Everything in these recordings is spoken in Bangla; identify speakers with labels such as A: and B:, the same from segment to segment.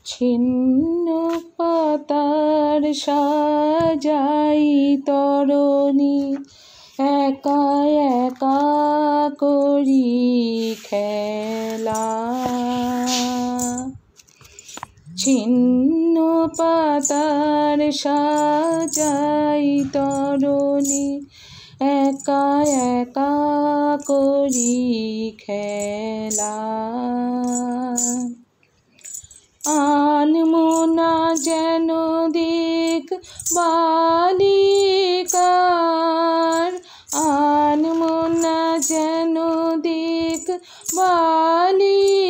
A: ছিন্ন পাতার সাজাই তরণী, একা একা করি খেলা। ছিন্ন পাতার সাজাই তরণী, একা একা করি খেলা। আনমনা যেন দিক বালিকার, আনমনা যেন দিক বালিকার,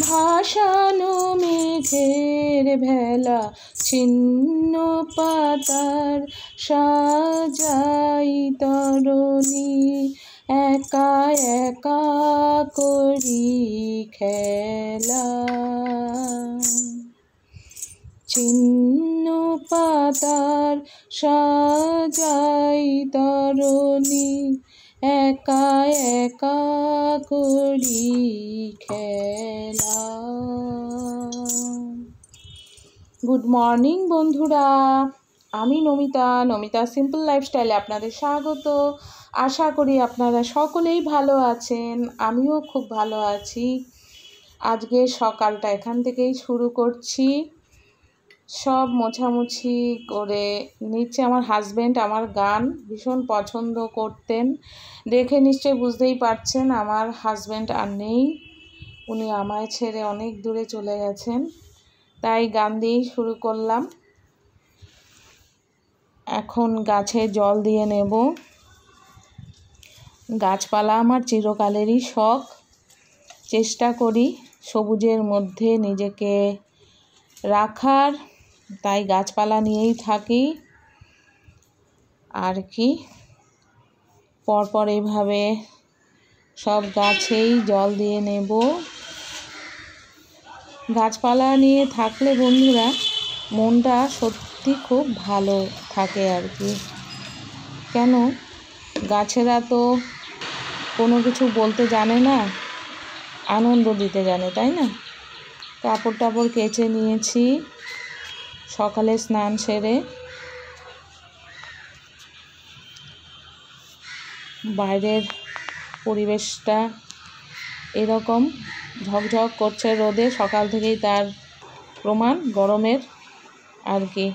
A: ভাসানো মেঘের ভেলা। ছিন্ন পাতার সাজাই তরণী, একা একা করি খেলা। ছিন্ন পাতার সাজাই তরণী, একা একা করি খেলা। গুড মর্নিং বন্ধুরা, আমি নমিতা সিম্পল লাইফস্টাইলে আপনাদের স্বাগত। আশা করি আপনারা সকলেই ভালো আছেন, আমিও খুব ভালো আছি। আজকে সকালটা এখান থেকেই শুরু করছি। সব মোছামুছি করে নিচ্ছে। আমার হাজব্যান্ড আমার গান ভীষণ পছন্দ করতেন, দেখে নিশ্চয়ই বুঝতেই পারছেন আমার হাজব্যান্ড আর নেই, উনি আমায় ছেড়ে অনেক দূরে চলে গেছেন, তাই গান দিয়েই শুরু করলাম। এখন গাছে জল দিয়ে নেব। গাছপালা আমার চিরকালেরই শখ, চেষ্টা করি সবুজের মধ্যে নিজেকে রাখার, তাই গাছপালা নিয়েই থাকি আর কি। পরপর এইভাবে সব গাছেই জল দিয়ে নেব। গাছপালা নিয়ে থাকলে বন্ধুরা মনটা সত্যি খুব ভালো থাকে আর কি। কেন, গাছেরা তো কোনো কিছু বলতে জানে না, আনন্দ দিতে জানে, তাই না? কাপড় টাপড় কেচে নিয়েছি সকালে স্নান সেরে। বাইরের পরিবেশটা এরকম ঝকঝক করছে রোদে, সকাল থেকেই তার প্রমাণ গরমের আর কি।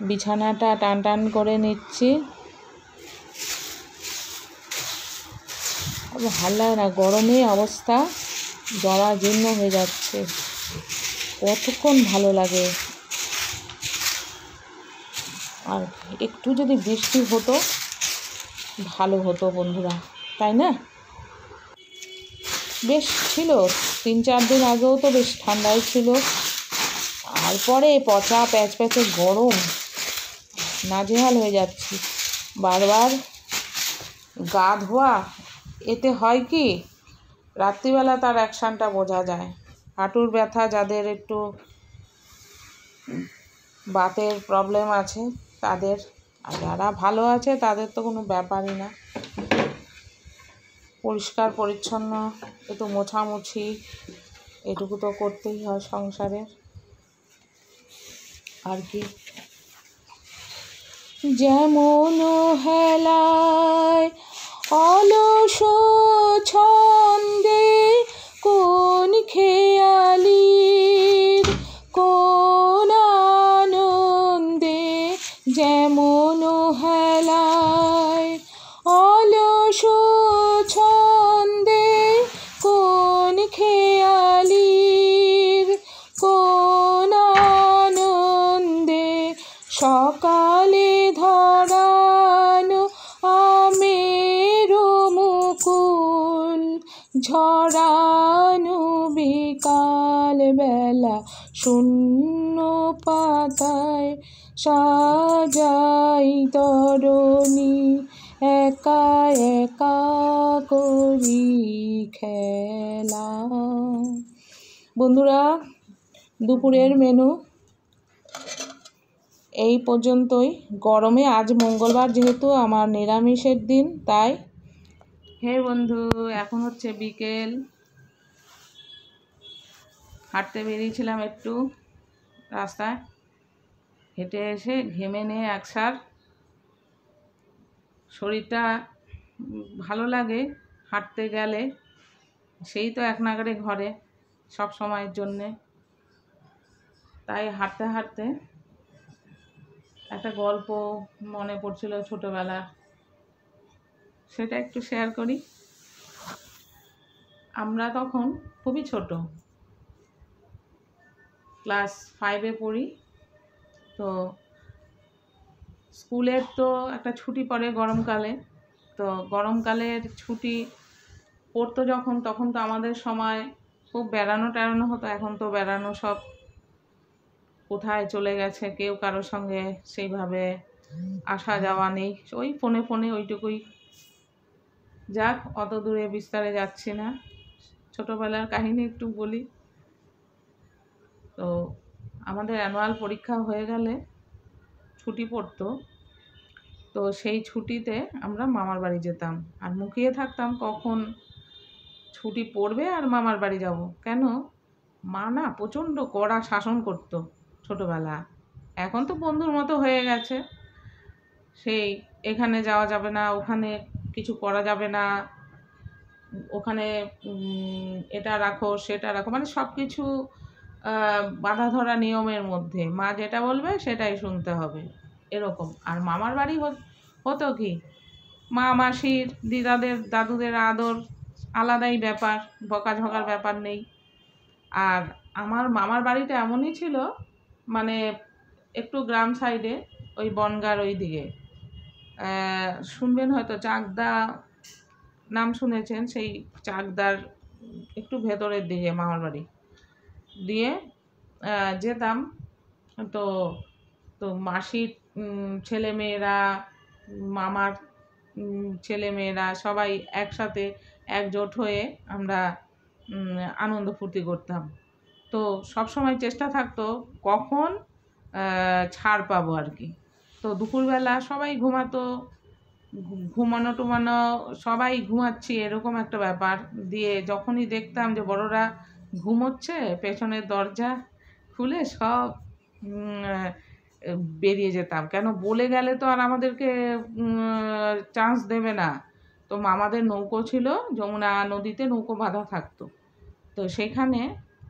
A: বিছানাটা টান টান করে নিচ্ছি, ভালো লাগে না, গরমে অবস্থা জরাজীর্ণ হয়ে যাচ্ছে। কতক্ষণ ভালো লাগে। আর একটু যদি বৃষ্টি হতো ভালো হতো বন্ধুরা, তাই না? বেশ ছিল 3-4 দিন আগেও তো বেশ ঠান্ডাই ছিল, আর পরে পচা প্যাচপ্যাচে গরম, নাজেহাল হয়ে যাচ্ছি। বারবার গা ধোয়া, এতে হয় কি রাত্রিবেলা তার অ্যাকশানটা বোঝা যায়। হাঁটুর ব্যথা যাদের একটু বাতের প্রবলেম আছে তাদের, আর যারা ভালো আছে তাদের তো কোনো ব্যাপারই না। পরিষ্কার পরিচ্ছন্ন একটু মোছামুছি এটুকু তো করতেই হয় সংসারের আর কি। যেমন হেলায় অলস ছন্দে কোন খেয়ালির কোন আনন্দে, যেমন হেলায় অলস ছন্দে কোন খেয়ালির কোন আনন্দে, সকালে ধরানো আমের মুকুল ঝরানো বিকাল বেলা, শূন্য পাতায় সাজাই তরণী, একা একা করি খেলা। বন্ধুরা, দুপুরের মেনু এই পর্যন্তই। গরমে আজ মঙ্গলবার যেহেতু আমার নিরামিষের দিন, তাই হে বন্ধু, এখন হচ্ছে বিকেল হাঁটতে বেরিয়েছিলাম একটু রাস্তায়, হেঁটে এসে ঘেমে নিয়ে একসার শরীরটা ভালো লাগে হাঁটতে গেলে, সেই তো এক নাগাড়ে ঘরে সব সময়ের জন্যে। তাই হাঁটতে হাঁটতে একটা গল্প মনে পড়ছিল ছোটোবেলার, সেটা একটু শেয়ার করি। আমরা তখন খুবই ছোট, ক্লাস 5-এ পড়ি। তো স্কুলের তো একটা ছুটি পড়ে গরমকালে, তো গরমকালের ছুটি পড়তো যখন, তখন তো আমাদের সময় খুব বেড়ানো টেড়ানো হতো। এখন তো বেড়ানো সব কোথায় চলে গেছে, কেউ কারোর সঙ্গে সেইভাবে আসা যাওয়া নেই, ওই ফোনে ফোনে ওইটুকুই। যাক, অত দূরে বিস্তারে যাচ্ছি না, ছোটোবেলার কাহিনী একটু বলি। তো আমাদের অ্যানুয়াল পরীক্ষা হয়ে গেলে ছুটি পড়তো, তো সেই ছুটিতে আমরা মামার বাড়ি যেতাম আর মুখিয়ে থাকতাম কখন ছুটি পড়বে আর মামার বাড়ি যাব। কেন, মা না প্রচণ্ড কড়া শাসন করতো ছোটোবেলা। এখন তো বন্ধুর মতো হয়ে গেছে, সেই এখানে যাওয়া যাবে না, ওখানে কিছু করা যাবে না, ওখানে এটা রাখো সেটা রাখো, মানে সব কিছু বাঁধা ধরা নিয়মের মধ্যে, মা যেটা বলবে সেটাই শুনতে হবে এরকম। আর মামার বাড়ি হতো কি, মা মাসির দিদাদের দাদুদের আদর আলাদাই ব্যাপার, বকাঝকার ব্যাপার নেই। আর আমার মামার বাড়িটা এমনই ছিল, মানে একটু গ্রাম সাইডে, ওই বনগাঁর ওই দিকে, শুনবেন হয়তো চাকদা নাম শুনেছেন, সেই চাকদার একটু ভেতরের দিকে মামার বাড়ি। দিয়ে যেতাম, তো তো মাসির ছেলেমেয়েরা, মামার ছেলেমেয়েরা সবাই একসাথে একজোট হয়ে আমরা আনন্দ ফুর্তি করতাম। তো সবসময় চেষ্টা থাকতো কখন ছাড় পাবো আর কি। তো দুপুরবেলা সবাই ঘুমাতো, ঘুমানো টুমানো সবাই ঘুমাচ্ছি এরকম একটা ব্যাপার। দিয়ে যখনই দেখতাম যে বড়রা ঘুমোচ্ছে, পেছনের দরজা খুলে সব বেরিয়ে যেতাম। কেন, বলে গেলে তো আর আমাদেরকে চান্স দেবে না। তো মামাদের নৌকো ছিল, যমুনা নদীতে নৌকো বাঁধা থাকতো। তো সেখানে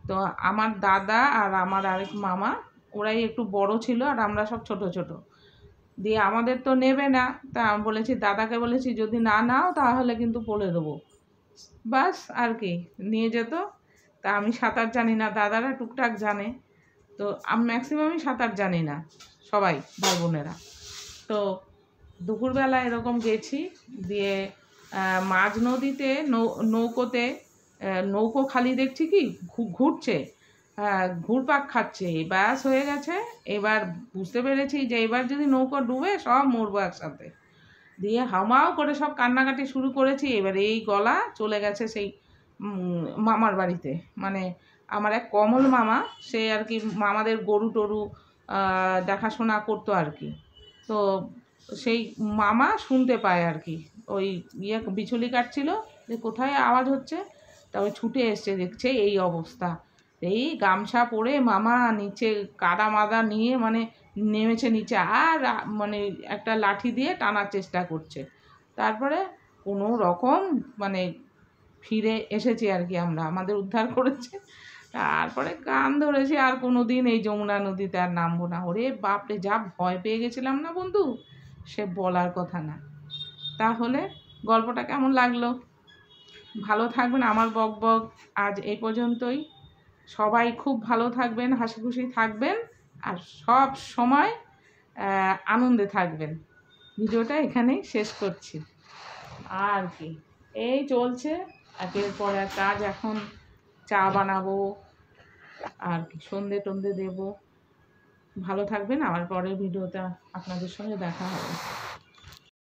A: তো আমার দাদা আর আমার আরেক মামা, ওরাই একটু বড় ছিল আর আমরা সব ছোট ছোট। দিয়ে আমাদের তো নেবে না, তা আমি বলেছি, দাদাকে বলেছি যদি না নাও তাহলে কিন্তু বলে দেবো, বাস আর কি, নিয়ে যেত। তা আমি সাঁতার জানি না, দাদারা টুকটাক জানে, তো আমি ম্যাক্সিমামই সাঁতার জানি না, সবাই ভাই বোনেরা। তো দুপুরবেলা এরকম গেছি, দিয়ে মাঝ নদীতে নৌকোতে, নৌকো খালি দেখছি কি ঘুরছে, ঘুরপাক খাচ্ছে, ব্যাস হয়ে গেছে। এবার বুঝতে পেরেছি যে এবার যদি নৌকো ডুবে সব মরবো একসাথে। দিয়ে হামাও করে সব কান্নাকাটি শুরু করেছি। এবার এই গলা চলে গেছে সেই মামার বাড়িতে, মানে আমার এক কমল মামা, সে আর কি মামাদের গরু টরু দেখাশোনা করতো আর কি। তো সেই মামা শুনতে পায় আর কি, ওই বিচুলি কাটছিল যে কোথায় আওয়াজ হচ্ছে, তা ওই ছুটে এসছে, দেখছে এই অবস্থা। এই গামছা পরে মামা নিচে কাদা মাদা নিয়ে মানে নেমেছে নিচে, আর মানে একটা লাঠি দিয়ে টানার চেষ্টা করছে। তারপরে কোনো রকম মানে ফিরে এসেছি আর কি, আমরা আমাদের উদ্ধার করেছে। তারপরে কান ধরেছি, আর কোনো দিন এই যমুনা নদীতে আর নামবো না। ওরে বাপরে, যা ভয় পেয়ে গেছিলাম না বন্ধু, সে বলার কথা না। তাহলে গল্পটা কেমন লাগলো? ভালো থাকবেন। আমার বক বক আজ এই পর্যন্তই। সবাই খুব ভালো থাকবেন, হাসি খুশি থাকবেন, আর সব সময় আনন্দে থাকবেন। ভিডিওটা এখানেই শেষ করছি। আর কি, এই চলছে একের পর এক কাজ। এখন চা বানাবো আর কি, সন্ধে টন্ধে দেবো। ভালো থাকবেন, আমার পরের ভিডিওতে আপনাদের সঙ্গে দেখা হবে।